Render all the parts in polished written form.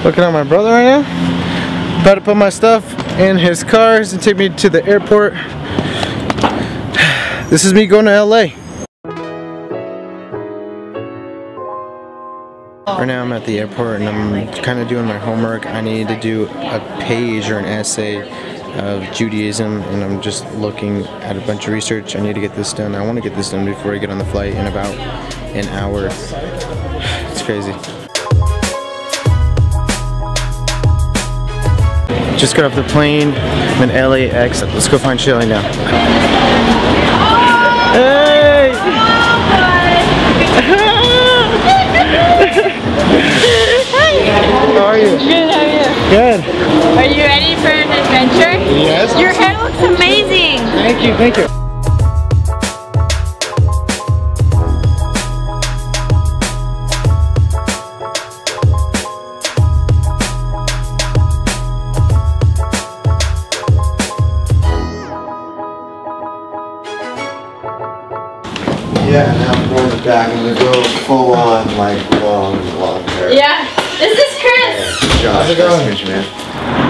Looking at my brother right now. About to put my stuff in his cars and take me to the airport. This is me going to LA. Right now I'm at the airport and I'm kind of doing my homework. I need to do a page or an essay of Judaism, and I'm just looking at a bunch of research. I need to get this done. I want to get this done before I get on the flight in about an hour. It's crazy. Just got off the plane. I'm in LAX. Let's go find Shelly now. Hey! How are you? Good, how are you? Good. Are you ready for an adventure? Yes. Your hair looks amazing. Thank you, thank you. Yeah, now I'm going back. I'm gonna go full on, like, long hair. Yeah, this is Chris. Josh, how's it going? Nice to meet you, man.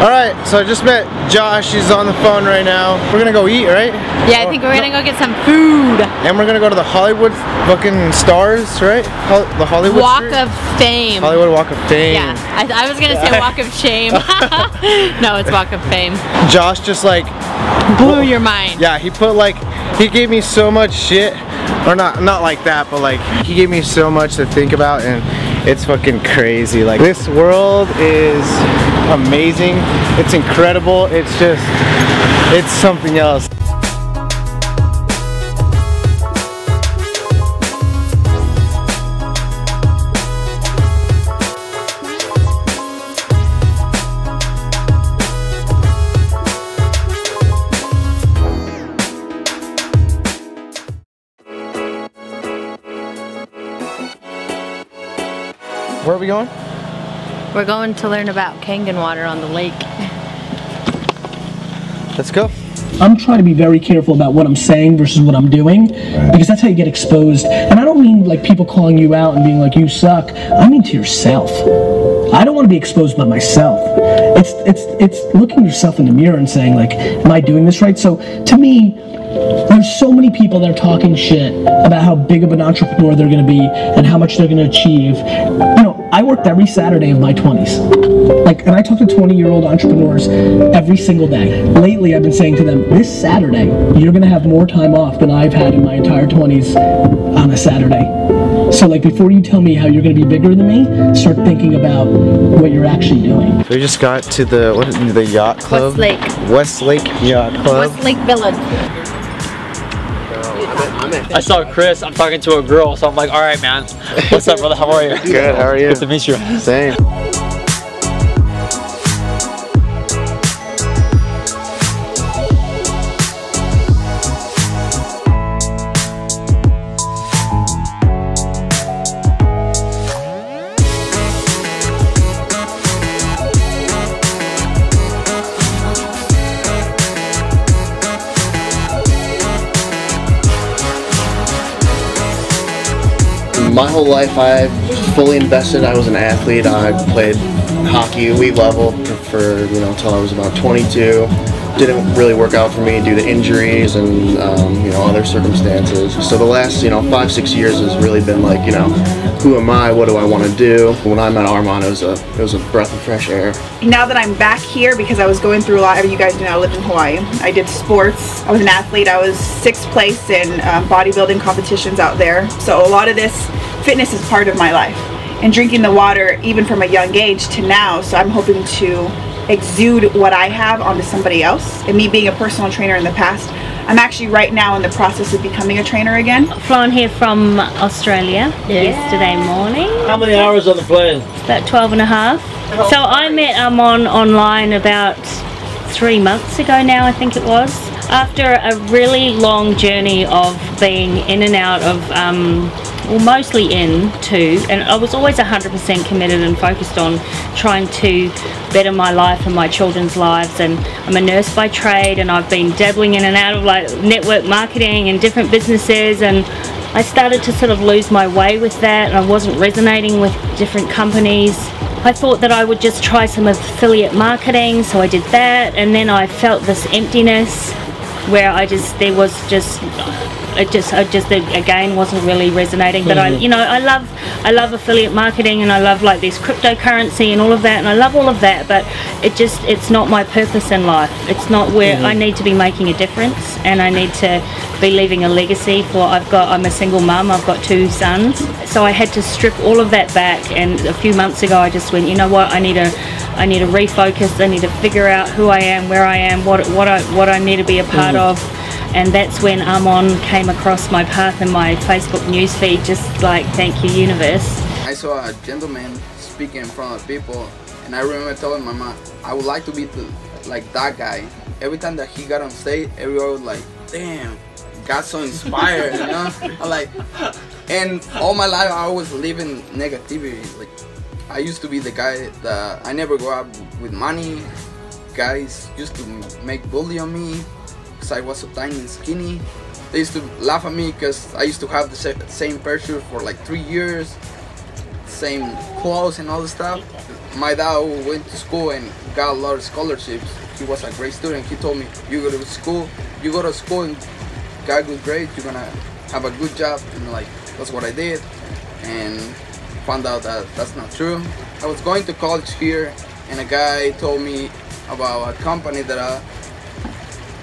Alright, so I just met Josh. He's on the phone right now. We're gonna go eat, right? Yeah, I think we're gonna go get some food. And we're gonna go to the Hollywood fucking stars, right? The Hollywood Walk Street? of Fame. Hollywood Walk of Fame. Yeah, I was gonna say Walk of Shame. No, it's Walk of Fame. Josh just like blew your mind. Yeah, he put like, he gave me so much shit. Or not like that, but like he gave me so much to think about, and it's fucking crazy. Like, this world is amazing. It's incredible. It's just, it's something else. Where are we going? We're going to learn about Kangen water on the lake. Let's go. I'm trying to be very careful about what I'm saying versus what I'm doing, because that's how you get exposed. And I don't mean like people calling you out and being like, you suck. I mean to yourself. I don't want to be exposed by myself. It's looking yourself in the mirror and saying like, am I doing this right? So to me, there's so many people that are talking shit about how big of an entrepreneur they're going to be and how much they're going to achieve. You know, I worked every Saturday of my 20s. Like, and I talk to 20-year-old entrepreneurs every single day. Lately, I've been saying to them, this Saturday, you're going to have more time off than I've had in my entire 20s on a Saturday. So, like, before you tell me how you're going to be bigger than me, start thinking about what you're actually doing. So we just got to the, what is it, the yacht club? Westlake Yacht Club. Westlake Village. I saw Chris, I'm talking to a girl, so I'm like, alright man, what's up brother, how are you? Good, how are you? Good to meet you. Same. My whole life I fully invested. I was an athlete. I played hockey elite level for until I was about 22. Didn't really work out for me due to injuries and other circumstances. So the last 5-6 years has really been like who am I? What do I want to do? When I met Armand, it was a breath of fresh air. Now that I'm back here, because I was going through a lot, you guys know I lived in Hawaii. I did sports. I was an athlete. I was 6th place in bodybuilding competitions out there. So a lot of this fitness is part of my life. And drinking the water, even from a young age to now, so I'm hoping to exude what I have onto somebody else. And me being a personal trainer in the past, I'm actually right now in the process of becoming a trainer again. Flown here from Australia yesterday morning. How many hours on the plane? About 12 and a half. So I met Armand online about 3 months ago now, I think it was. After a really long journey of being in and out of, well, mostly into, and I was always 100% committed and focused on trying to better my life and my children's lives. And I'm a nurse by trade, and I've been dabbling in and out of like network marketing and different businesses, and I started to sort of lose my way with that, and I wasn't resonating with different companies. I thought that I would just try some affiliate marketing, so I did that, and then I felt this emptiness where I just again wasn't really resonating. But I love affiliate marketing, and I love like this cryptocurrency and all of that, and I love all of that, but it's not my purpose in life. It's not where I need to be making a difference, and I need to be leaving a legacy for. I'm a single mum, I've got 2 sons, so I had to strip all of that back, and a few months ago I just went, you know what, I need to refocus. I need to figure out who I am, where I am, what I need to be a part of. And that's when Amon came across my path in my Facebook newsfeed, just like, thank you, universe. I saw a gentleman speaking in front of people, and I remember telling my mom, I would like to be like that guy. Every time that he got on stage, everyone was like, damn, got so inspired, you know? I'm like, and all my life I was living negativity. Like, I used to be the guy that I never go out with money. Guys used to make bully on me because I was so tiny and skinny. They used to laugh at me because I used to have the same parachute for like 3 years, same clothes and all the stuff. My dad went to school and got a lot of scholarships. He was a great student. He told me, you go to school and got good grades, you're gonna have a good job. And like, that's what I did, and found out that that's not true. I was going to college here, and a guy told me about a company that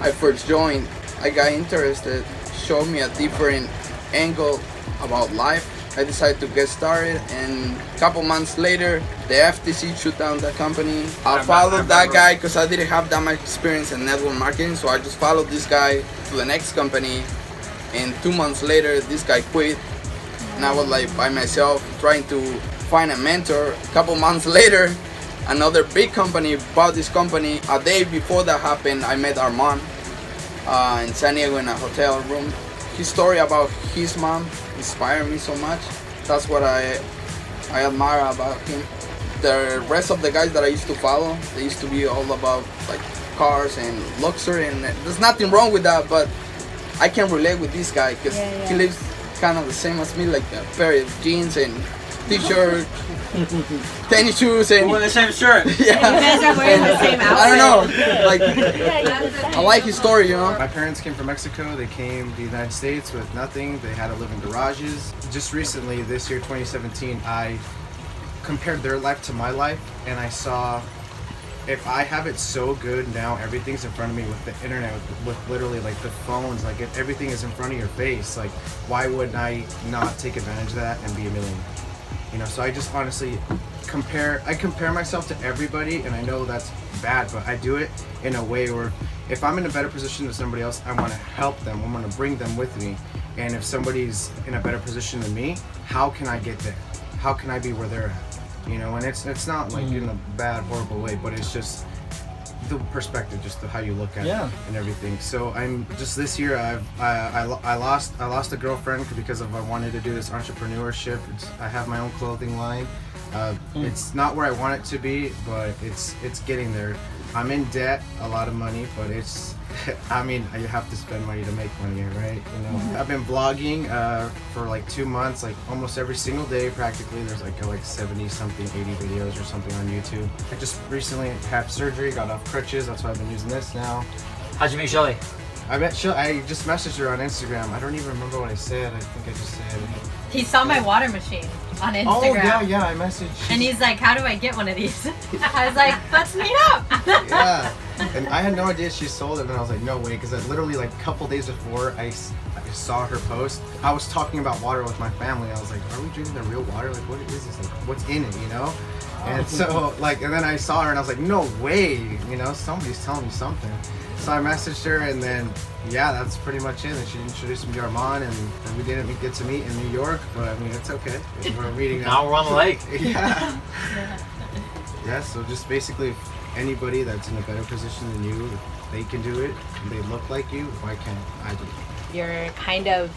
I first joined. I got interested, showed me a different angle about life. I decided to get started, and a couple months later, the FTC shut down the company. I followed that guy because I didn't have that much experience in network marketing, so I just followed this guy to the next company, and 2 months later, this guy quit, and I was like by myself trying to find a mentor. A couple months later, another big company bought this company. A day before that happened, I met Armand in San Diego in a hotel room. His story about his mom inspired me so much. That's what I admire about him. The rest of the guys that I used to follow, they used to be all about like cars and luxury, and there's nothing wrong with that, but I can relate with this guy because he lives kind of the same as me, like a pair of jeans and t-shirt, tennis shoes, and we're the same shirt. Yeah. You guys are wearing the same outfit. I don't know, like I like his story, you know. My parents came from Mexico. They came to the United States with nothing. They had to live in garages. Just recently, this year, 2017, I compared their life to my life, and I saw if I have it so good now, everything's in front of me with the internet, with literally like the phones, like if everything is in front of your face, like why would I not take advantage of that and be a millionaire? You know, so I just honestly compare myself to everybody, and I know that's bad, but I do it in a way where if I'm in a better position than somebody else, I want to help them, I want to bring them with me. And if somebody's in a better position than me, how can I get there? How can I be where they're at? You know, and it's not like in a bad, horrible way, but it's just the perspective, just how you look at it and everything. So I'm just this year I lost a girlfriend because of I wanted to do this entrepreneurship. I have my own clothing line. It's not where I want it to be, but it's getting there. I'm in debt, a lot of money, but it's I mean, you have to spend money to make money, right? You know, I've been vlogging for like 2 months, like almost every single day practically. There's like 70 something, 80 videos or something on YouTube. I just recently had surgery, got off crutches, that's why I've been using this now. How'd you meet Shelly? I just messaged her on Instagram. I don't even remember what I said. I think I just said... He saw my water machine on Instagram. Oh, yeah, I messaged. And he's like, how do I get one of these? I was like, let's meet up. Yeah, and I had no idea she sold it, and I was like, no way, because literally like a couple days before I saw her post, I was talking about water with my family. I was like, are we drinking the real water? Like, what is this? Like, what's in it, you know? And so, like, and then I saw her, and I was like, no way, you know, somebody's telling me something. So I messaged her, and then, yeah, that's pretty much it. And she introduced me to Armand, and we didn't get to meet in New York, but I mean, it's okay. We're meeting now. We're on the lake. Yeah. Yeah, so just basically, anybody that's in a better position than you, if they can do it, and they look like you, why can't I do it? You're kind of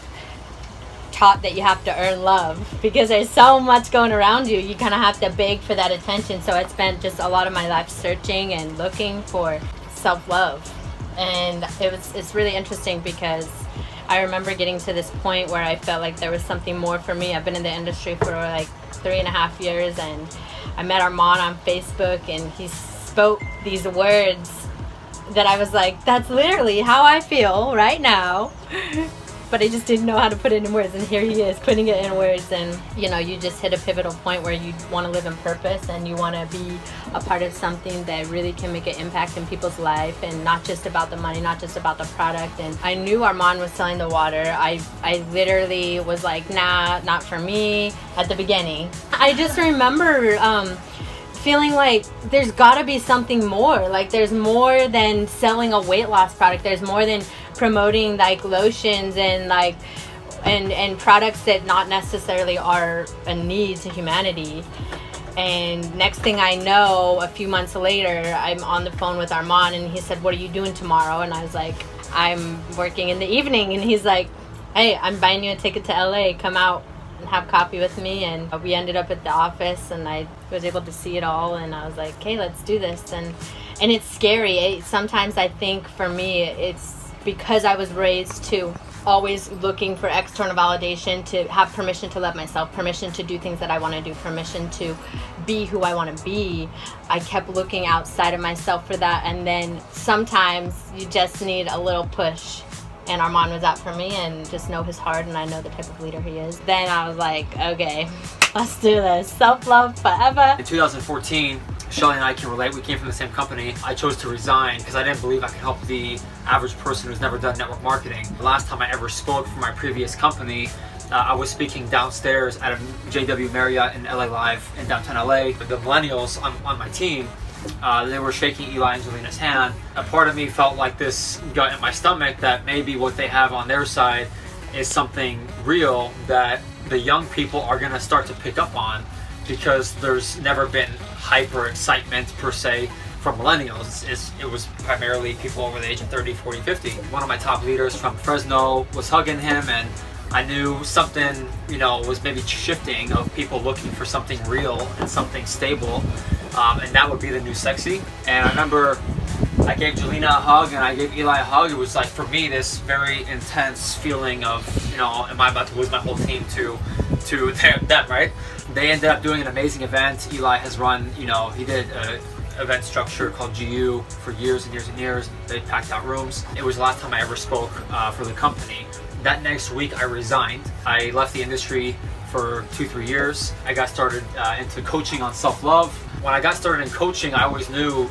taught that you have to earn love because there's so much going around you. You kind of have to beg for that attention. So I spent just a lot of my life searching and looking for self-love. And it's really interesting because I remember getting to this point where I felt like there was something more for me. I've been in the industry for like 3.5 years, and I met Armand on Facebook, and he spoke these words that I was like, that's literally how I feel right now. But I just didn't know how to put it in words, and here he is putting it in words. And you know, you just hit a pivotal point where you want to live in purpose, and you want to be a part of something that really can make an impact in people's life, and not just about the money, not just about the product. And I knew Armand was selling the water. I literally was like, nah, not for me at the beginning. I just remember feeling like there's gotta be something more. Like, there's more than selling a weight loss product. There's more than promoting like lotions and like and products that not necessarily are a need to humanity. And next thing I know, a few months later, I'm on the phone with Armand, and he said, what are you doing tomorrow? And I was like, I'm working in the evening. And he's like, hey, I'm buying you a ticket to LA, come out and have coffee with me. And we ended up at the office, and I was able to see it all, and I was like, okay, let's do this. And it's scary. Sometimes I think for me, it's because I was raised to always looking for external validation, to have permission to love myself, permission to do things that I want to do, permission to be who I want to be. I kept looking outside of myself for that, and then sometimes you just need a little push. And Armand was out for me, and just know his heart, and I know the type of leader he is. Then I was like, okay, let's do this. Self-love forever. In 2014, Shelly and I can relate. We came from the same company. I chose to resign because I didn't believe I could help the average person who's never done network marketing. The last time I ever spoke for my previous company, I was speaking downstairs at a JW Marriott in LA Live in downtown LA. The millennials on my team, they were shaking Eli and Jelina's hand. A part of me felt like this gut in my stomach that maybe what they have on their side is something real that the young people are going to start to pick up on, because there's never been hyper excitement per se from millennials. It was primarily people over the age of 30, 40, 50. One of my top leaders from Fresno was hugging him, and I knew something, you know, was maybe shifting of people looking for something real and something stable, and that would be the new sexy. And I remember I gave Jelina a hug and I gave Eli a hug. It was like, for me, this very intense feeling of, you know, am I about to lose my whole team to them, right? They ended up doing an amazing event. Eli has run, you know, he did an event structure called GU for years and years and years. They packed out rooms. It was the last time I ever spoke for the company. That next week I resigned. I left the industry for 2-3 years. I got started into coaching on self-love. When I got started in coaching, I always knew,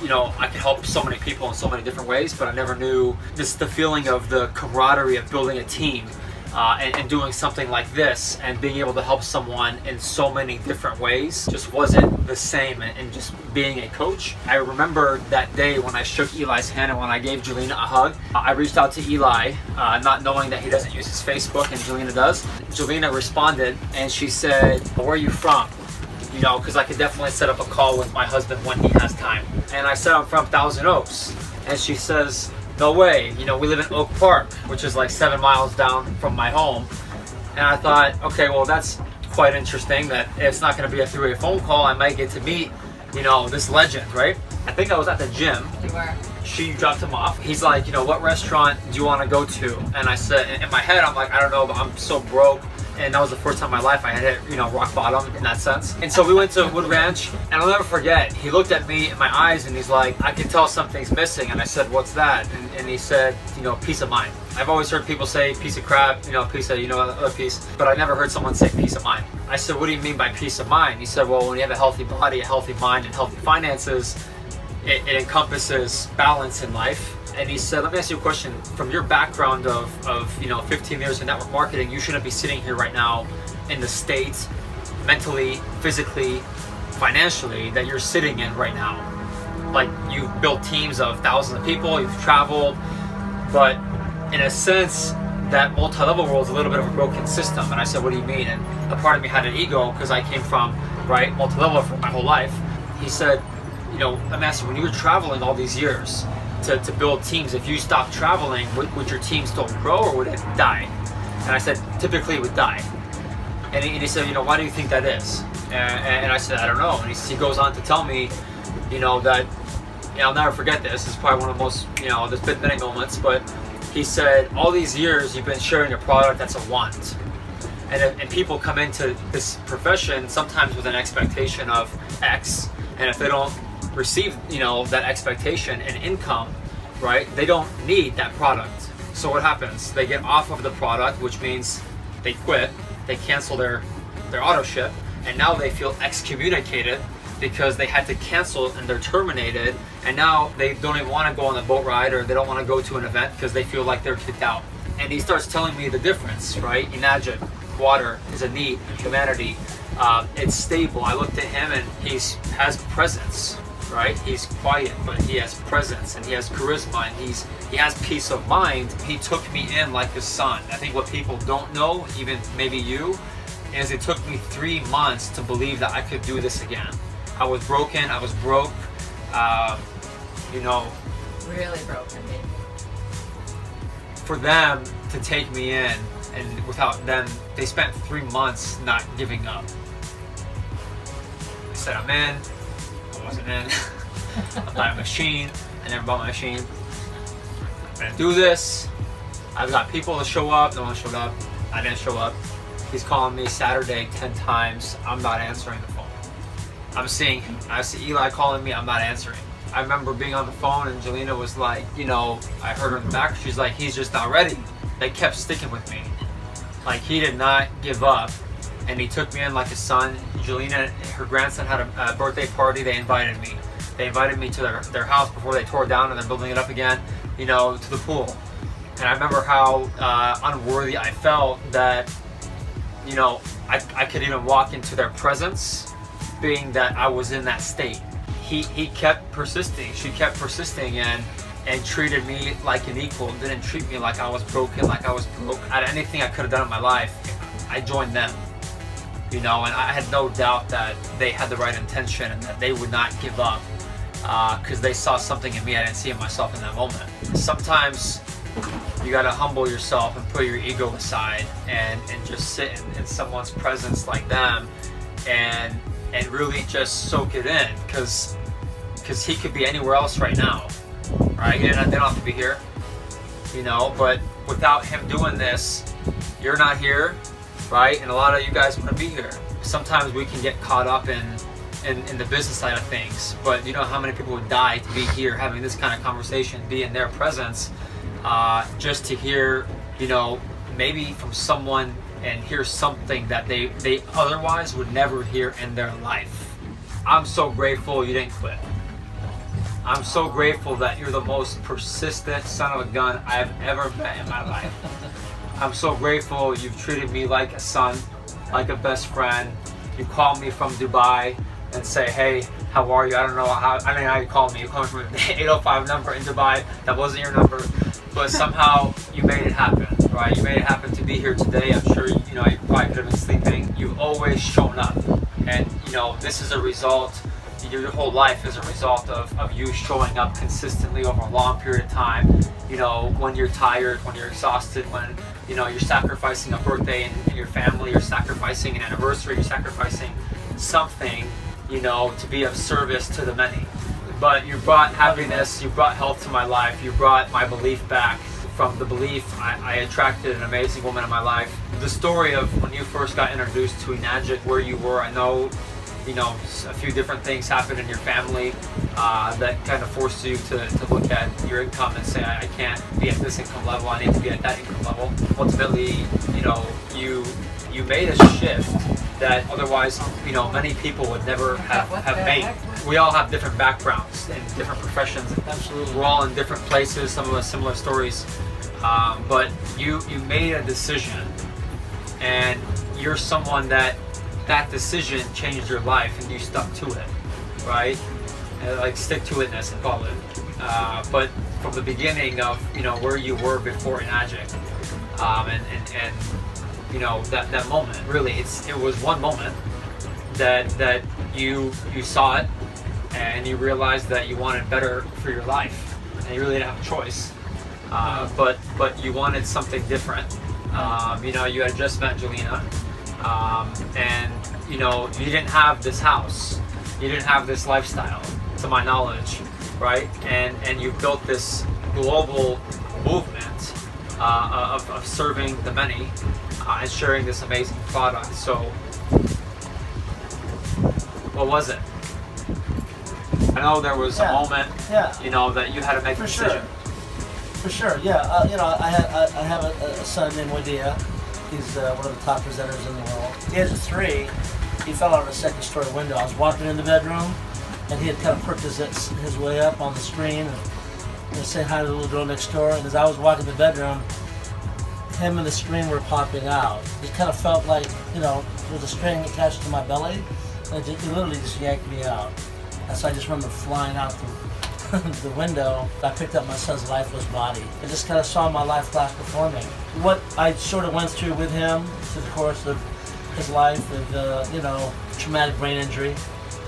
you know, I could help so many people in so many different ways, but I never knew the feeling of the camaraderie of building a team and doing something like this and being able to help someone in so many different ways just wasn't the same. And just being a coach, I remember that day when I shook Eli's hand and when I gave Jelina a hug. I reached out to Eli, not knowing that he doesn't use his Facebook and Jelina does. Jelina responded and she said, where are you from? You know, because I could definitely set up a call with my husband when he has time. And I said, I'm from Thousand Oaks. And she says, no way, you know, we live in Oak Park, which is like 7 miles down from my home. And I thought, okay, well, that's quite interesting that it's not going to be a 3-way phone call. I might get to meet, you know, this legend, right? I think I was at the gym. You were. She dropped him off. He's like, you know, what restaurant do you want to go to? And I said, in my head, I'm like, I don't know, but I'm so broke. And that was the first time in my life I had hit, you know, rock bottom in that sense. And so we went to Wood Ranch, and I'll never forget, he looked at me in my eyes and he's like, I can tell something's missing. And I said, what's that? And he said, you know, peace of mind. I've always heard people say piece of crap, you know, piece of, you know, other piece, but I never heard someone say peace of mind. I said, what do you mean by peace of mind? He said, well, when you have a healthy body, a healthy mind, and healthy finances, it encompasses balance in life. And he said, let me ask you a question. From your background of you know, 15 years in network marketing, you shouldn't be sitting here right now in the state, mentally, physically, financially, that you're sitting in right now. Like, you've built teams of thousands of people, you've traveled, but in a sense, that multi-level world is a little bit of a broken system. And I said, what do you mean? And a part of me had an ego because I came from, right, multi-level for my whole life. He said, you know, I'm asking, when you were traveling all these years, to build teams, if you stopped traveling, would your team still grow or would it die? And I said, typically it would die. And he said, you know, why do you think that is? And I said, I don't know. And he goes on to tell me, you know, that, you know, I'll never forget this. It's probably one of the most, you know, there's been many moments, but he said, all these years you've been sharing a product that's a want. And people come into this profession sometimes with an expectation of X, and if they don't receive, you know, that expectation and income, right, they don't need that product. So what happens? They get off of the product, which means they quit, they cancel their auto ship, and now they feel excommunicated because they had to cancel and they're terminated, and now they don't even want to go on the boat ride, or they don't want to go to an event because they feel like they're kicked out. And he starts telling me the difference, right? Enagic, water is a need in humanity. It's stable. I looked at him and he has presence, right? He's quiet, but he has presence, and he has charisma, and he has peace of mind. He took me in like his son. I think what people don't know, even maybe you, is it took me 3 months to believe that I could do this again. I was broken, I was broke, you know. Really broken. For them to take me in, and without them, they spent 3 months not giving up. I said, I'm in, I wasn't in. I bought a machine, I never bought my machine. I'm gonna do this. I've got people to show up, no one showed up. I didn't show up. He's calling me Saturday 10 times, I'm not answering the phone. I see Eli calling me, I'm not answering. I remember being on the phone and Jelena was like, you know, I heard her in the back, she's like, he's just not ready. They kept sticking with me. Like, he did not give up, and he took me in like a son. Jelena, her grandson had a birthday party, they invited me. They invited me to their house before they tore it down and they're building it up again, you know, to the pool. And I remember how unworthy I felt that, you know, I could even walk into their presence, being that I was in that state. He kept persisting, she kept persisting, and treated me like an equal, didn't treat me like I was broken, like I was broke. Out of anything I could have done in my life, I joined them. You know, and I had no doubt that they had the right intention and that they would not give up, because they saw something in me I didn't see in myself in that moment. Sometimes you gotta humble yourself and put your ego aside and just sit in someone's presence like them and really just soak it in, because he could be anywhere else right now, right? They don't have to be here, you know, but without him doing this, you're not here, right? And a lot of you guys want to be here. Sometimes we can get caught up in the business side of things, but you know how many people would die to be here having this kind of conversation, be in their presence, just to hear, you know, maybe from someone and hear something that they otherwise would never hear in their life. I'm so grateful you didn't quit. I'm so grateful that you're the most persistent son of a gun I've ever met in my life. I'm so grateful you've treated me like a son, like a best friend. You call me from Dubai and say, hey, how are you? I don't know how you called me. You called me from an 805 number in Dubai. That wasn't your number, but somehow you made it happen, right? You made it happen to be here today. I'm sure, you know, you probably could have been sleeping. You've always shown up, and you know, this is a result. Your whole life is a result of you showing up consistently over a long period of time. You know, when you're tired, when you're exhausted, when, you know, you're sacrificing a birthday in your family, you're sacrificing an anniversary, you're sacrificing something, you know, to be of service to the many. But you brought happiness, you brought health to my life, you brought my belief back. From the belief, I attracted an amazing woman in my life. The story of when you first got introduced to Enagic, where you were, I know, you know, a few different things happened in your family that kind of forced you to look at your income and say, I can't be at this income level, I need to be at that income level. Ultimately, you know, you made a shift that otherwise, you know, many people would never have made. We all have different backgrounds and different professions. Absolutely. We're all in different places, some of us similar stories. But you made a decision, and you're someone that decision changed your life and you stuck to it, right? Like stick-to-itness, I call it. But from the beginning of, you know, where you were before Enagic, and you know, that moment, really, it was one moment that you saw it and you realized that you wanted better for your life, and you really didn't have a choice. But you wanted something different. You know, you had just met Jelena. And you know, you didn't have this house, you didn't have this lifestyle, to my knowledge, right? And you built this global movement of serving the many, and sharing this amazing product. So, what was it? I know there was a moment, you know, that you had to make a decision. For sure, yeah. You know, I have a son named Wadia. He's one of the top presenters in the world. At the age of 3, he fell out of a second-story window. I was walking in the bedroom, and he had kind of perked his way up on the screen and saying hi to the little girl next door. And as I was walking in the bedroom, him and the screen were popping out. It kind of felt like, you know, there was a string attached to my belly, and it literally just yanked me out. And so I just remember flying out the window. I picked up my son's lifeless body. I just kind of saw my life flash before me. What I sort of went through with him through the course of his life with, you know, traumatic brain injury,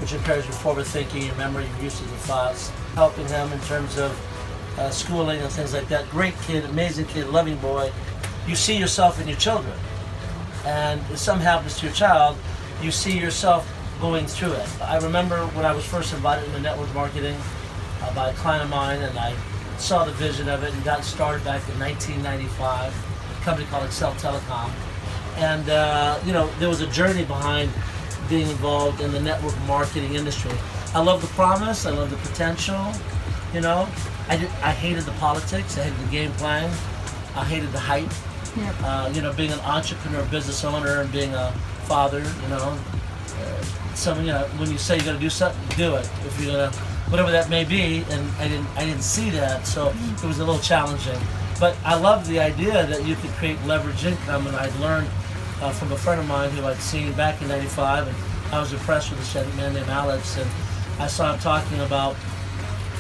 which impairs your forward thinking, your memory, your usage of thoughts. Helping him in terms of schooling and things like that. Great kid, amazing kid, loving boy. You see yourself in your children. And if something happens to your child, you see yourself going through it. I remember when I was first invited into network marketing by a client of mine, and I saw the vision of it and got started back in 1995, a company called Excel Telecom. And you know, there was a journey behind being involved in the network marketing industry. I love the promise, I love the potential, you know. I hated the politics, I hated the game plan, I hated the hype. Yeah. You know, being an entrepreneur, business owner, and being a father, you know. You know, when you say you're gonna do something, do it. If you're gonna, whatever that may be, and I didn't see that, so it was a little challenging. But I love the idea that you could create leverage income, and I'd learned from a friend of mine who I'd seen back in '95, and I was impressed with this man named Alex, and I saw him talking about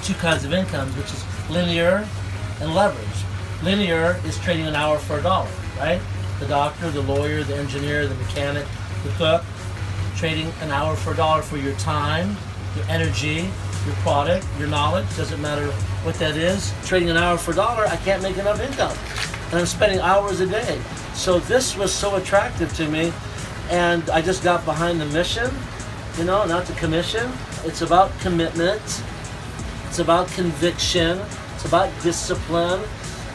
2 kinds of incomes, which is linear and leverage. Linear is trading an hour for $1, right? The doctor, the lawyer, the engineer, the mechanic, the cook, trading an hour for $1 for your time, your energy, your product, your knowledge, doesn't matter what that is. Trading an hour for $1, I can't make enough income. And I'm spending hours a day. So this was so attractive to me, and I just got behind the mission, you know, not the commission. It's about commitment, it's about conviction, it's about discipline,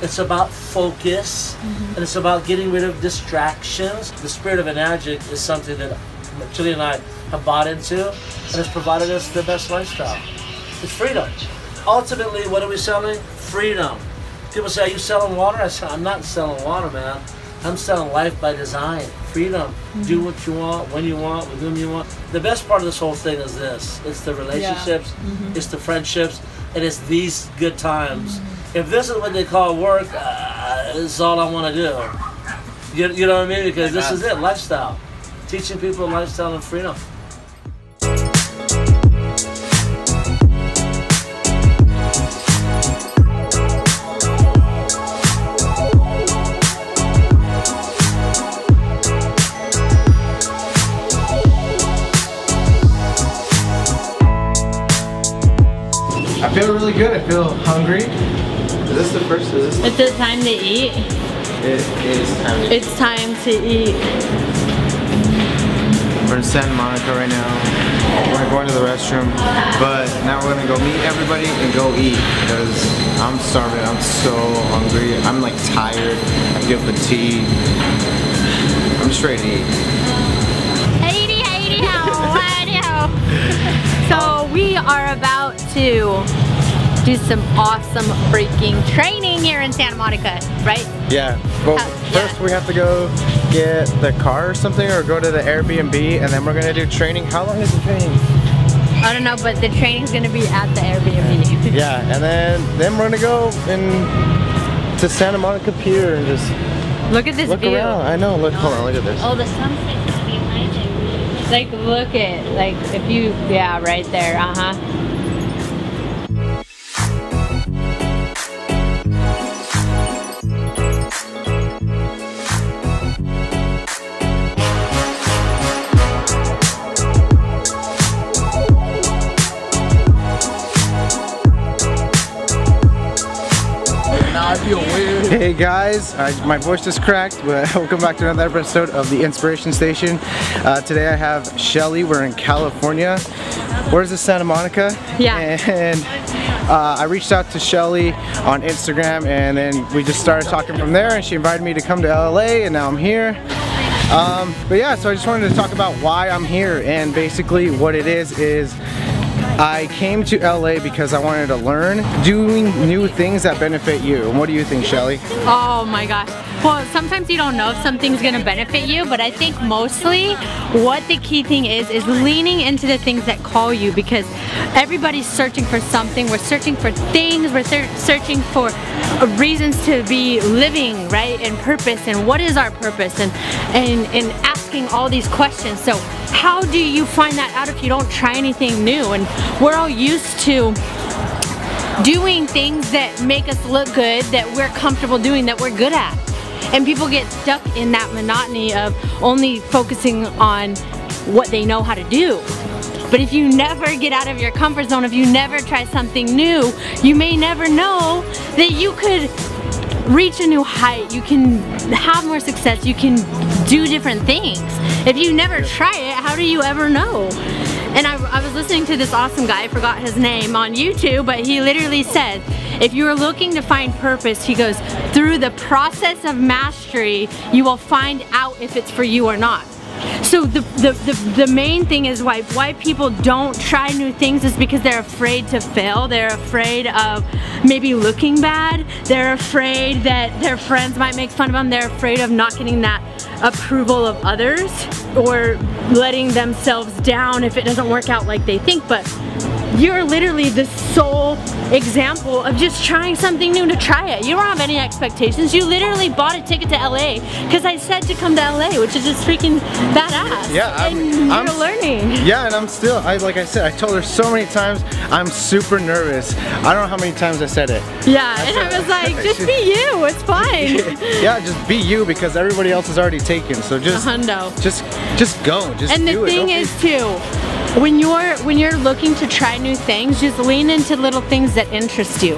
it's about focus, and it's about getting rid of distractions. The spirit of Enagic is something that Chili and I have bought into, and has provided us the best lifestyle. It's freedom. Ultimately, what are we selling? Freedom. People say, are you selling water? I say, I'm not selling water, man. I'm selling life by design. Freedom. Do what you want, when you want, with whom you want. The best part of this whole thing is this. It's the relationships, it's the friendships, and it's these good times. If this is what they call work, this is all I want to do. You know what I mean? Because this is it, lifestyle. Teaching people lifestyle and freedom. I feel really good. I feel hungry. Is this the first? Is this? It's the time to eat. It is time to eat. It's time to eat. We're in Santa Monica right now. We're going to the restroom, but now we're gonna go meet everybody and go eat because I'm starving. I'm so hungry. I'm like tired. I feel fatigued. I'm just ready to eat. So we are about to do some awesome freaking training here in Santa Monica, right? Yeah. Well, first we have to go get the car or something, or go to the Airbnb, and then we're gonna do training. How long is the training? I don't know, but the training's gonna be at the Airbnb. Yeah, and then we're gonna go to Santa Monica Pier and just look at this view. Around. I know. Look, hold on. Look at this. Oh, the sunset must be amazing. Like, look at, like, if you, yeah, right there, Now I feel weird. Hey guys, my voice just cracked, but welcome back to another episode of the Inspiration Station. Today I have Shelly. We're in California. where's the Santa Monica? Yeah. And I reached out to Shelly on Instagram, and then we just started talking from there, and she invited me to come to LA, and now I'm here. But yeah, so I just wanted to talk about why I'm here, and basically what it is I came to LA because I wanted to learn doing new things that benefit you. And what do you think, Shelly? Oh my gosh. Well, sometimes you don't know if something's gonna benefit you, but I think mostly what the key thing is leaning into the things that call you, because everybody's searching for something. We're searching for things, we're searching for reasons to be living, right? And purpose, and what is our purpose, and asking all these questions. So how do you find that out if you don't try anything new? And we're all used to doing things that make us look good, that we're comfortable doing, that we're good at. And people get stuck in that monotony of only focusing on what they know how to do. But if you never get out of your comfort zone, if you never try something new, you may never know that you could reach a new height, you can have more success, you can do different things. If you never try it, how do you ever know? And I was listening to this awesome guy, I forgot his name, on YouTube, but he literally said, if you're looking to find purpose, he goes, through the process of mastery, you will find out if it's for you or not. So the main thing is why people don't try new things is because they're afraid to fail. They're afraid of maybe looking bad. They're afraid that their friends might make fun of them. They're afraid of not getting that approval of others, or letting themselves down if it doesn't work out like they think. But you're literally the sole example of just trying something new to try it. You don't have any expectations. You literally bought a ticket to LA because I said to come to LA, which is just freaking badass. Yeah, I'm learning. Yeah, and I'm still, like I said, I told her so many times, I'm super nervous. I don't know how many times I said it. Yeah, and I was like, just be you, it's fine. Yeah, just be you, because everybody else is already taken. So just go, just and do it. And the thing is too, when you're looking to try new things, just lean into little things that interest you.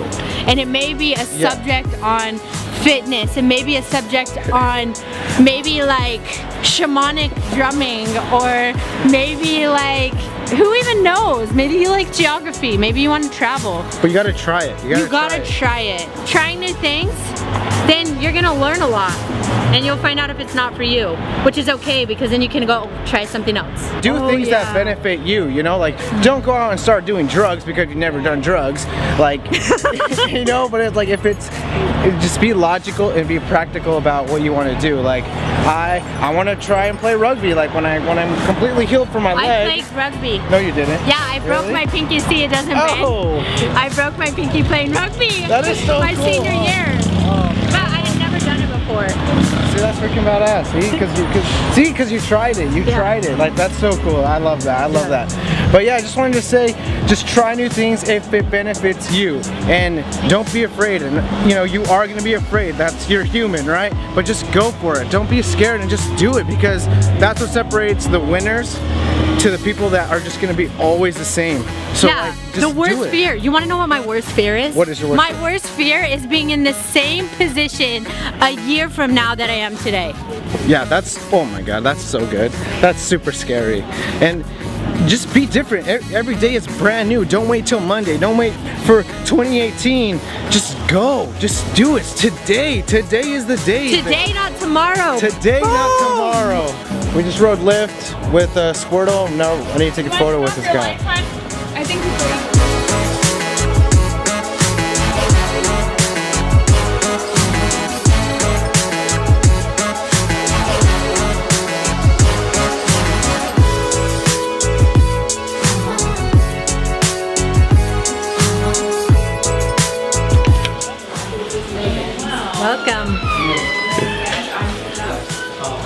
And it may be a subject on fitness, it may be a subject on maybe like shamanic drumming, or maybe like, who even knows? Maybe you like geography, maybe you want to travel. But you gotta try it. You gotta try it. Trying new things, then you're gonna learn a lot. And you'll find out if it's not for you, which is okay, because then you can go try something else. Do things that benefit you, you know, like don't go out and start doing drugs because you've never done drugs, like, you know, but it's like, just be logical and be practical about what you want to do. Like, I want to try and play rugby, like when I'm completely healed from my leg. I played rugby. No, you didn't. Yeah, I broke my pinky. See, it doesn't bend. I broke my pinky playing rugby. That is so my cool. senior year. But I had never done it before. See, that's freaking badass. See, because you tried it. You tried it. Like, that's so cool. I love that. I love that. But yeah, I just wanted to say, just try new things if it benefits you, and don't be afraid. And you know, you are going to be afraid. You're human, right? But just go for it. Don't be scared and just do it, because that's what separates the winners to the people that are just going to be always the same. So yeah, like, just the worst do it. fear. You want to know what my worst fear is? What is your worst fear? My worst fear is being in the same position a year from now that I am today. Yeah, oh my god, that's so good. That's super scary. And just be different. Every day is brand new. Don't wait till Monday. Don't wait for 2018. Just go. Just do it. Today. Today is the day. Today, not tomorrow. Today, not tomorrow. We just rode Lyft with Squirtle. No, I need to take a photo with this guy. I think Welcome.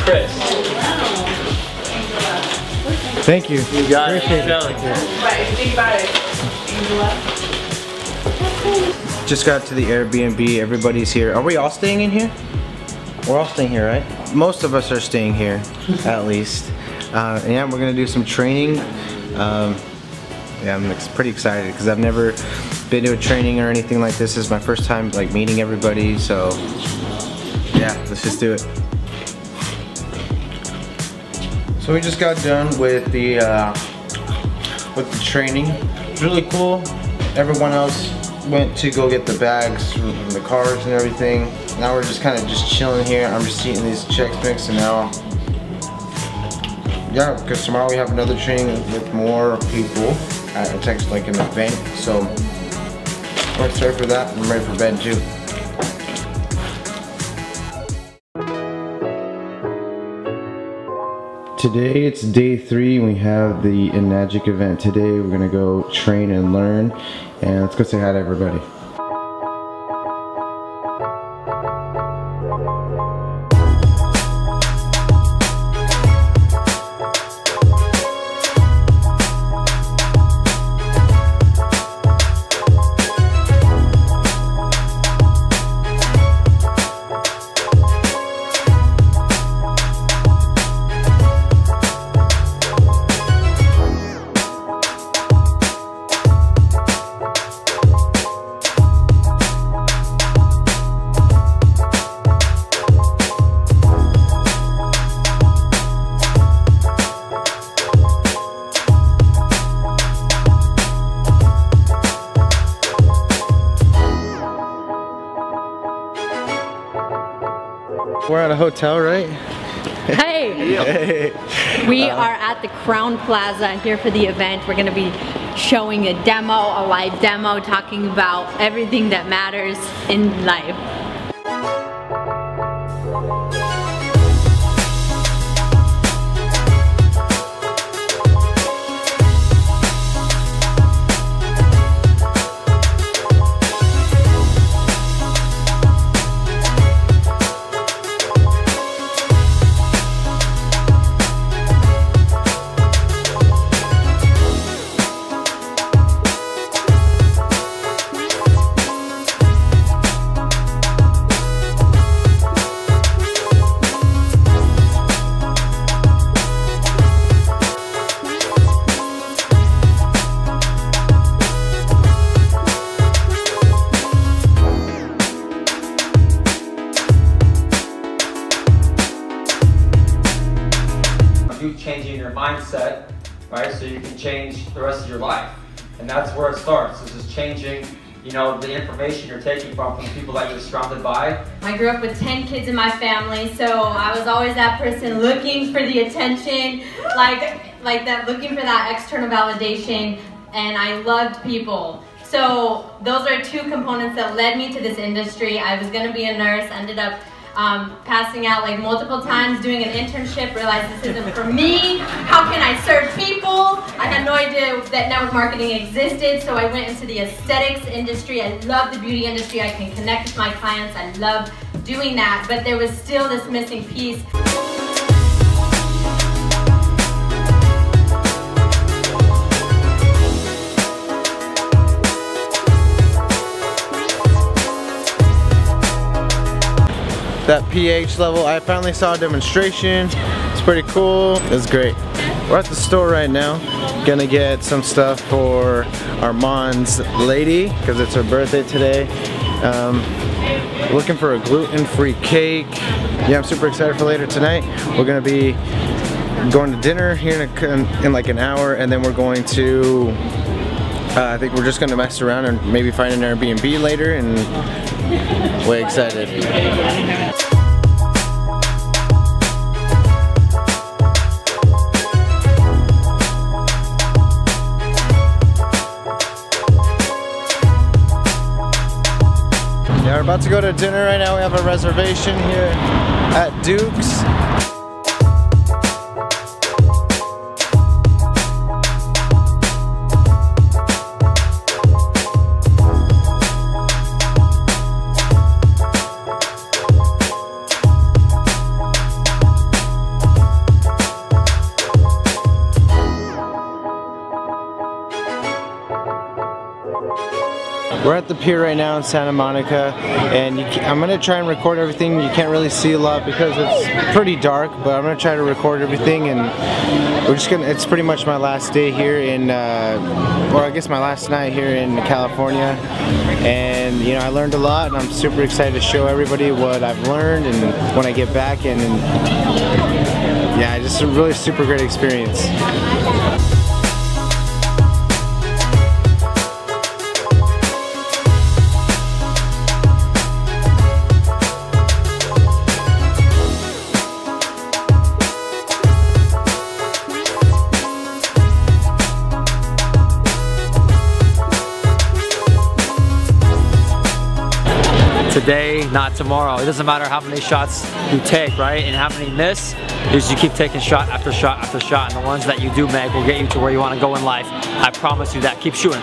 Chris. Thank you. You got Appreciate it. Just got to the Airbnb. Everybody's here. Are we all staying in here? We're all staying here, right? Most of us are staying here, at least. And yeah, we're gonna do some training. Yeah, I'm pretty excited because I've never been to a training or anything like this. This is my first time like meeting everybody, so yeah, let's just do it. So we just got done with the with the training. It's really cool. Everyone else went to go get the bags from the cars and everything. Now we're just kind of just chilling here. I'm just eating these Chex Mix, and now, yeah, because tomorrow we have another training with more people. It's actually like an event, so I'm excited for that. I'm ready for bed too. Today it's day 3. We have the Enagic event today. We're gonna go train and learn, and let's go say hi to everybody. We're at a hotel, right? Hey! Hey. We are at the Crown Plaza here for the event. We're gonna be showing a demo, a live demo, talking about everything that matters in life. Changing your mindset, right? So you can change the rest of your life. And that's where it starts. It's just changing, you know, the information you're taking from the people that you're surrounded by. I grew up with 10 kids in my family, so I was always that person looking for the attention, like that, looking for that external validation, and I loved people. So those are 2 components that led me to this industry. I was gonna be a nurse, ended up passing out like multiple times, doing an internship, realized this isn't for me. How can I serve people? I had no idea that network marketing existed, so I went into the aesthetics industry. I love the beauty industry. I can connect with my clients. I love doing that, but there was still this missing piece. That pH level, I finally saw a demonstration. It's pretty cool. It's great. We're at the store right now. Gonna get some stuff for Armand's lady because it's her birthday today. Looking for a gluten-free cake. Yeah, I'm super excited for later tonight. We're gonna be going to dinner here in like an hour, and then we're going to I think we're just gonna mess around and maybe find an Airbnb later, and way excited. Yeah, we're about to go to dinner right now. We have a reservation here at Duke's. We're at the pier right now in Santa Monica, and I'm going to try and record everything. You can't really see a lot because it's pretty dark, but I'm going to try to record everything, and we're just going to, it's pretty much my last day here in, or I guess my last night here in California, and you know, I learned a lot, and I'm super excited to show everybody what I've learned and when I get back, and yeah, just a really super great experience. today, not tomorrow. It doesn't matter how many shots you take, right? And how many miss, is you keep taking shot after shot after shot, and the ones that you do make will get you to where you want to go in life. I promise you that. Keep shooting.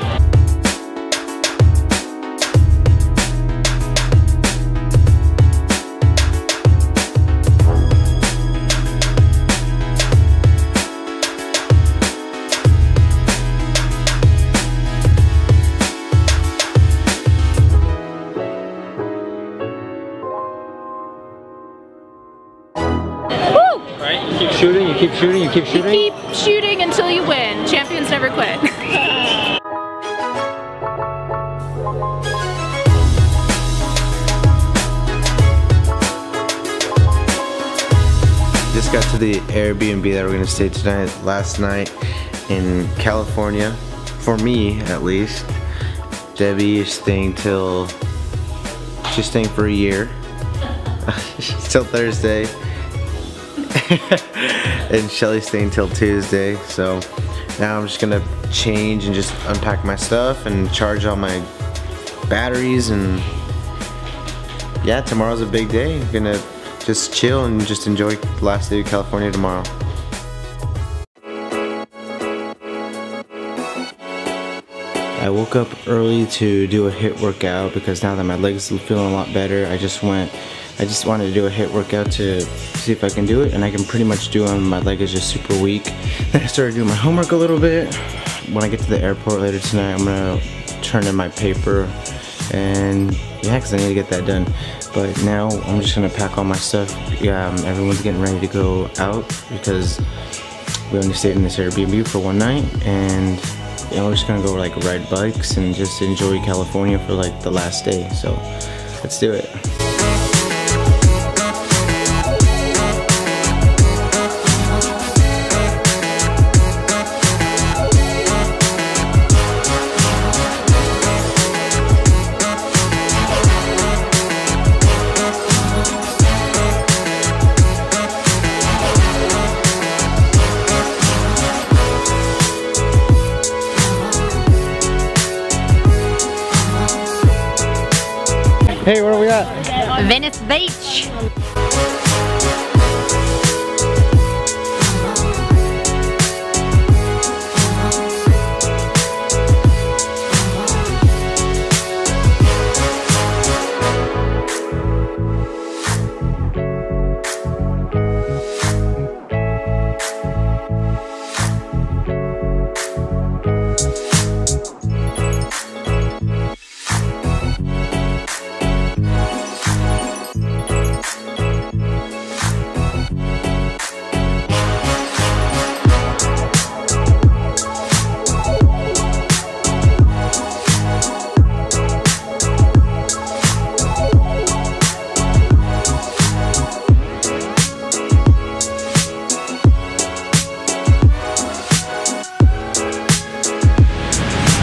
You keep shooting, you keep shooting, you keep shooting. You keep shooting until you win. Champions never quit. Just got to the Airbnb that we're gonna stay tonight. Last night in California, for me at least. Debbie is staying till, she's staying for a year. Till Thursday. And Shelly's staying till Tuesday, so now I'm just gonna change and just unpack my stuff and charge all my batteries, and yeah, tomorrow's a big day. I'm gonna just chill and just enjoy the last day of California tomorrow. I woke up early to do a HIIT workout because now that my legs are feeling a lot better, I just wanted to do a HIIT workout to see if I can do it, and I can pretty much do them. My leg is just super weak. Then I started doing my homework a little bit. When I get to the airport later tonight, I'm gonna turn in my paper, and yeah, because I need to get that done. But now I'm just gonna pack all my stuff. Yeah, everyone's getting ready to go out because we only stayed in this Airbnb for one night, and you know, we're just gonna go like ride bikes and just enjoy California for like the last day. So let's do it. Hey, where are we at? Venice Beach.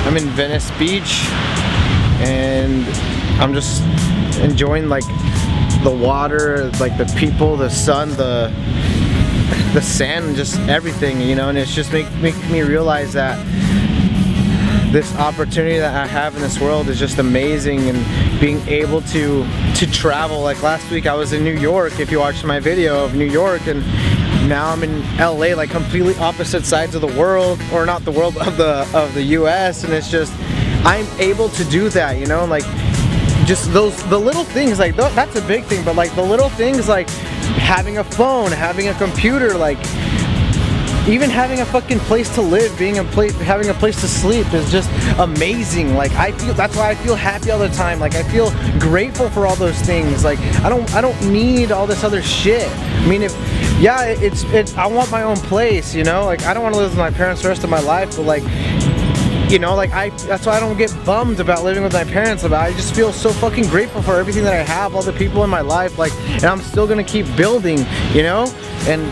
I'm in Venice Beach and I'm just enjoying like the water, like the people, the sun, the sand, just everything, you know, and it's just making me realize that this opportunity that I have in this world is just amazing, and being able to travel. Like last week I was in New York, if you watched my video of New York, and now I'm in LA, like completely opposite sides of the world, or not the world, of the US, and it's just, I'm able to do that, you know, like just the little things, like that's a big thing, but like the little things, like having a phone, having a computer, like even having a fucking place to live, having a place to sleep is just amazing. Like I feel, that's why I feel happy all the time. Like I feel grateful for all those things. Like I don't need all this other shit. I mean, I want my own place, you know? Like I don't want to live with my parents the rest of my life, but like, you know, like that's why I don't get bummed about living with my parents. I just feel so fucking grateful for everything that I have, all the people in my life, like, and I'm still gonna keep building, you know? And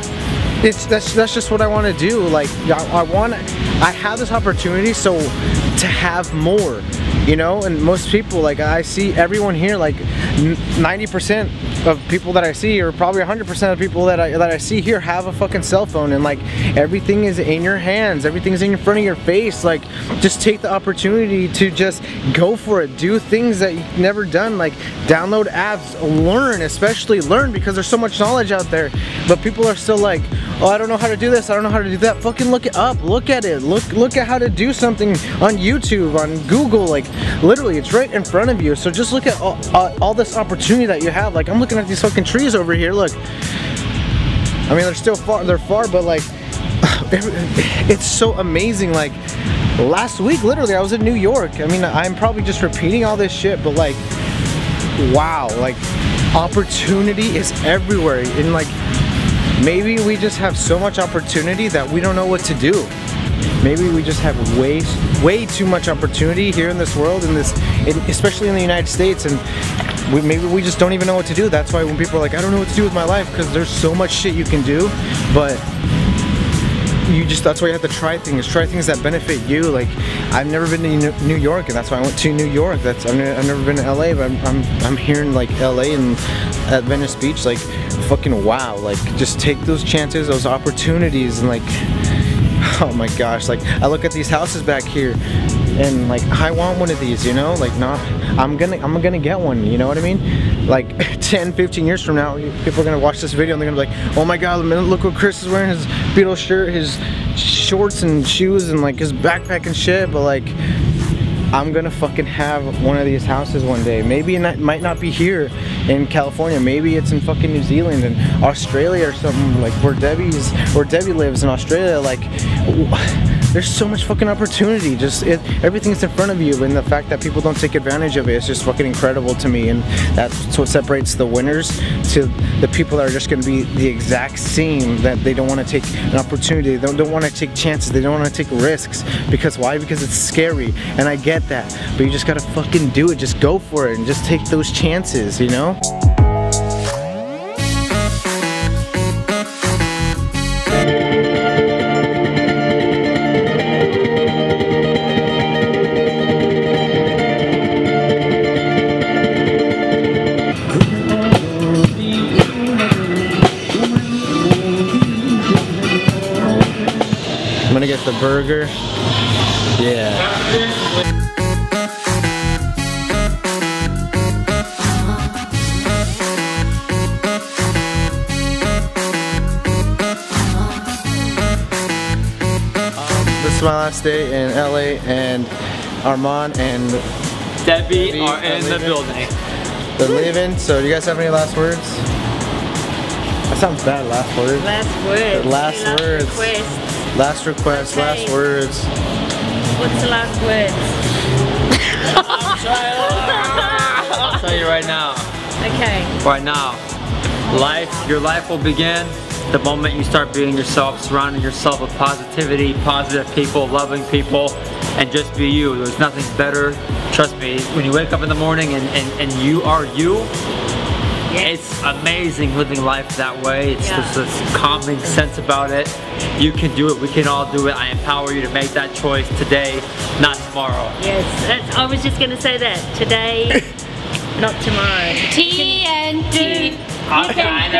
that's just what I want to do. Like I have this opportunity, so to have more, you know. And most people, like I see everyone here, like 90% of people that I see, or probably 100% of people that I see here have a fucking cell phone, and like everything is in your hands, everything's in front of your face. Like just take the opportunity to just go for it, do things that you've never done, like download apps, learn, especially learn, because there's so much knowledge out there. But people are still like, oh, I don't know how to do this, I don't know how to do that. Fucking look it up, look at it, look at how to do something on YouTube, on Google. Like literally it's right in front of you. So just look at all this opportunity that you have. Like I'm looking at these fucking trees over here, look. I mean, they're still far, but like it's so amazing. Like last week, literally, I was in New York. I mean, I'm probably just repeating all this shit, but like, wow, like opportunity is everywhere. And like, maybe we just have so much opportunity that we don't know what to do. Maybe we just have way too much opportunity here in this world, especially in the United States, and maybe we just don't even know what to do. That's why when people are like, I don't know what to do with my life, because there's so much shit you can do, but that's why you have to try things that benefit you. Like I've never been to New York, and that's why I went to New York. I've never been to LA, but I'm here in like LA and at Venice Beach. Like fucking wow. Like just take those chances, those opportunities, and like, oh my gosh, like I look at these houses back here and like I want one of these, you know, like I'm gonna get one, you know what I mean? Like 10-15 years from now, people are gonna watch this video and they're gonna be like, oh my god, look what Chris is wearing, his Beatles shirt, his shorts and shoes and like his backpack and shit. But like I'm gonna fucking have one of these houses one day. Maybe it might not be here in California, maybe it's in fucking New Zealand and Australia or something, like where Debbie lives in Australia. Like there's so much fucking opportunity. Just everything's in front of you, and the fact that people don't take advantage of it is just fucking incredible to me. And that's what separates the winners to the people that are just going to be the exact same, that they don't want to take an opportunity, they don't want to take chances, they don't want to take risks. Because why? Because it's scary, and I get that, but you just gotta fucking do it. Just go for it and just take those chances, you know? I'm gonna get the burger. Yeah. This is my last day in LA, and Armand and Debbie are in the building. They're leaving, so do you guys have any last words? That sounds bad, last words. Last words. Last words. Request. Last request, okay. Last words. What's the last words? I'll tell you right now. Okay. Right now. Your life will begin the moment you start being yourself, surrounding yourself with positivity, positive people, loving people, and just be you. There's nothing better. Trust me, when you wake up in the morning and you are you, yes. It's amazing living life that way. It's just this calming sense about it. You can do it. We can all do it. I empower you to make that choice today, not tomorrow. Yes, I was just going to say that. Today, not tomorrow. TNT. You can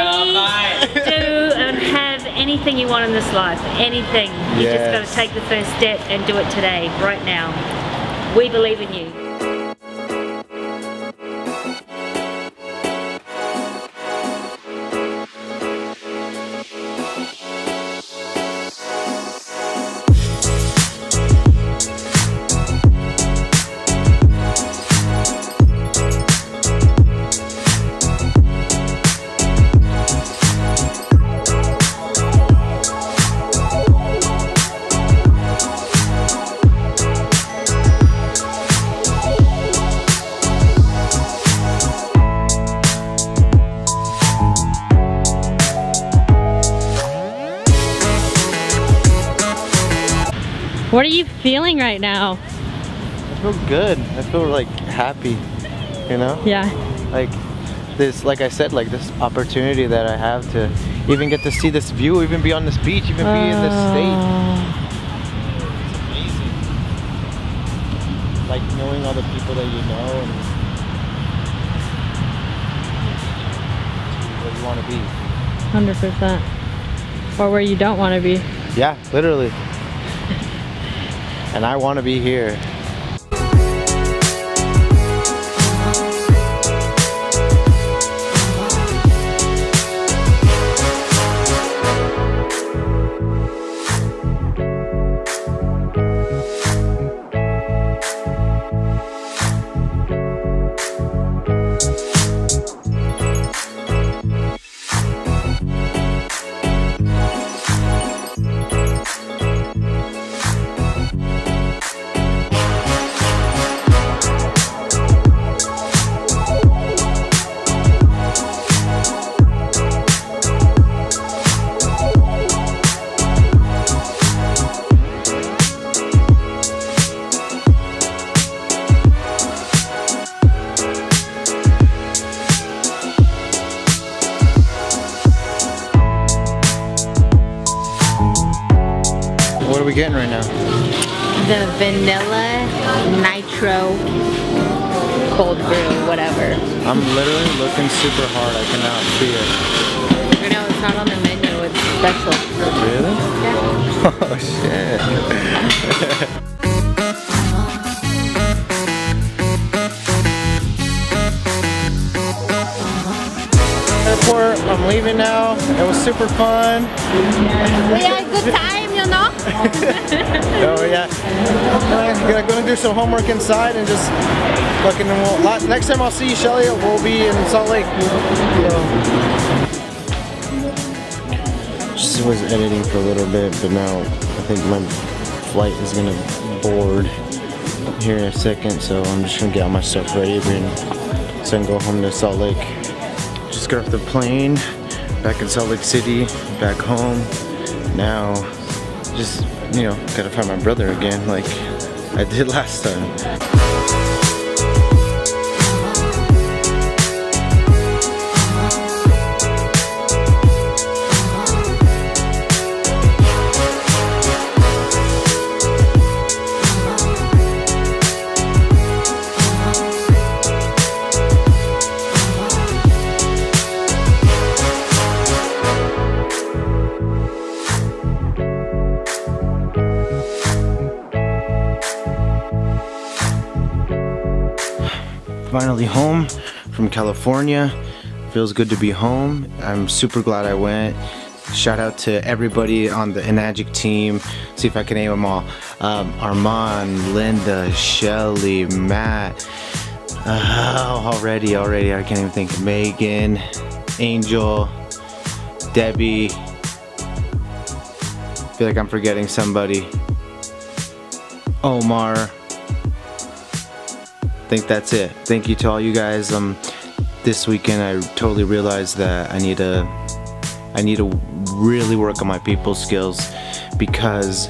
do and have anything you want in this life. Anything. You just got to take the first step and do it today, right now. We believe in you. What are you feeling right now? I feel good. I feel like happy, you know? Yeah. Like this, like I said, like this opportunity that I have to even get to see this view, even be on this beach, even be in this state. It's amazing. like knowing all the people that you know and where you want to be. 100%. Or where you don't want to be. Yeah, literally. And I want to be here. What are we getting right now? The vanilla nitro cold brew, whatever. I'm literally looking super hard. I cannot see it. I know it's not on the menu. It's special. Really? Yeah. Oh shit. Airport. I'm leaving now. It was super fun. We had a good time, you know? Oh yeah. I'm gonna do some homework inside and just looking. Next time I'll see you, Shelly, we'll be in Salt Lake. Just was editing for a little bit, but now I think my flight is gonna board here in a second, so I'm just gonna get all my stuff ready and so I can go home to Salt Lake. Just got off the plane, back in Salt Lake City, back home. Now, just, you know, gotta find my brother again like I did last time. Finally home from California. Feels good to be home. I'm super glad I went. Shout out to everybody on the Enagic team. See if I can name them all. Armand, Linda, Shelly, Matt. Already I can't even think. Megan, Angel, Debbie. Feel like I'm forgetting somebody. Omar. I think that's it. Thank you to all you guys. This weekend I totally realized that I need to really work on my people skills, because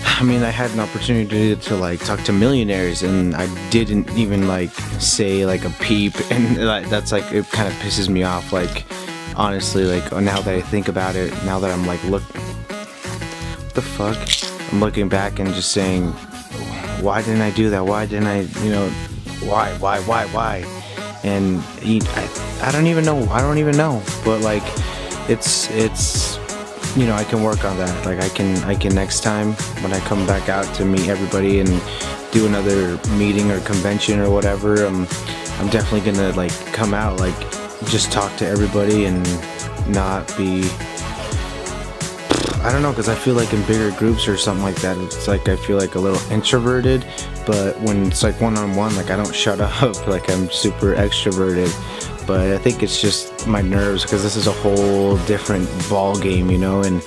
I mean I had an opportunity to like talk to millionaires and I didn't even like say like a peep, and that's like, it kind of pisses me off, like honestly, like now that I think about it, now that I'm like, look, what the fuck, I'm looking back and just saying, why didn't I do that? Why didn't I, you know, why? And I don't even know. But like, it's, you know, I can work on that. Like I can next time when I come back out to meet everybody and do another meeting or convention or whatever, I'm definitely gonna like come out, like just talk to everybody and not be, I don't know, because I feel like in bigger groups or something like that, it's like I feel like a little introverted, but when it's like one-on-one, like I don't shut up, like I'm super extroverted. But I think it's just my nerves, because this is a whole different ball game, you know, and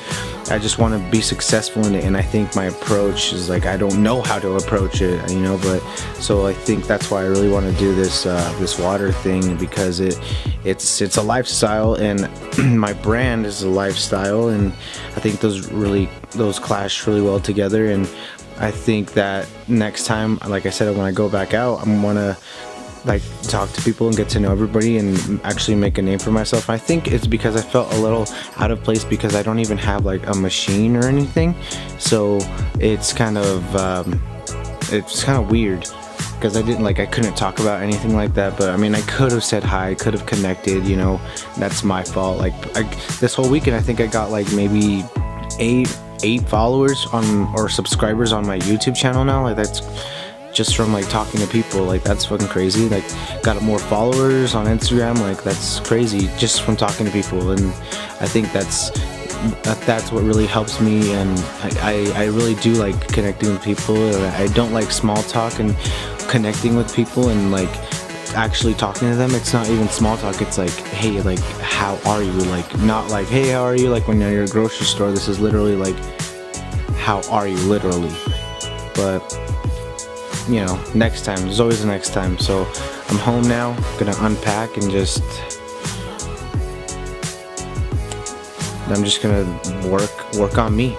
I just want to be successful in it, and I think my approach is like, I don't know how to approach it, you know, but so I think that's why I really want to do this this water thing, because it's a lifestyle, and my brand is a lifestyle, and I think those clash really well together. And I think that next time, like I said, when I go back out, I'm gonna like talk to people and get to know everybody and actually make a name for myself. I think it's because I felt a little out of place, because I don't even have like a machine or anything, so it's kind of weird. because I couldn't talk about anything like that. But I mean, I could have said hi, could have connected, you know. That's my fault. Like this whole weekend, I think I got like maybe eight followers or subscribers on my YouTube channel now. Like that's just from like talking to people. Like that's fucking crazy. Like got more followers on Instagram. Like that's crazy just from talking to people. And I think that's what really helps me, and I really do like connecting with people. I don't like small talk, and connecting with people and like actually talking to them. It's not even small talk. It's like, hey, like how are you? Like not like, hey, how are you? Like when you're at a grocery store. This is literally like, how are you? Literally. But you know, next time. There's always a next time. So I'm home now. Gonna unpack and I'm just gonna work on me.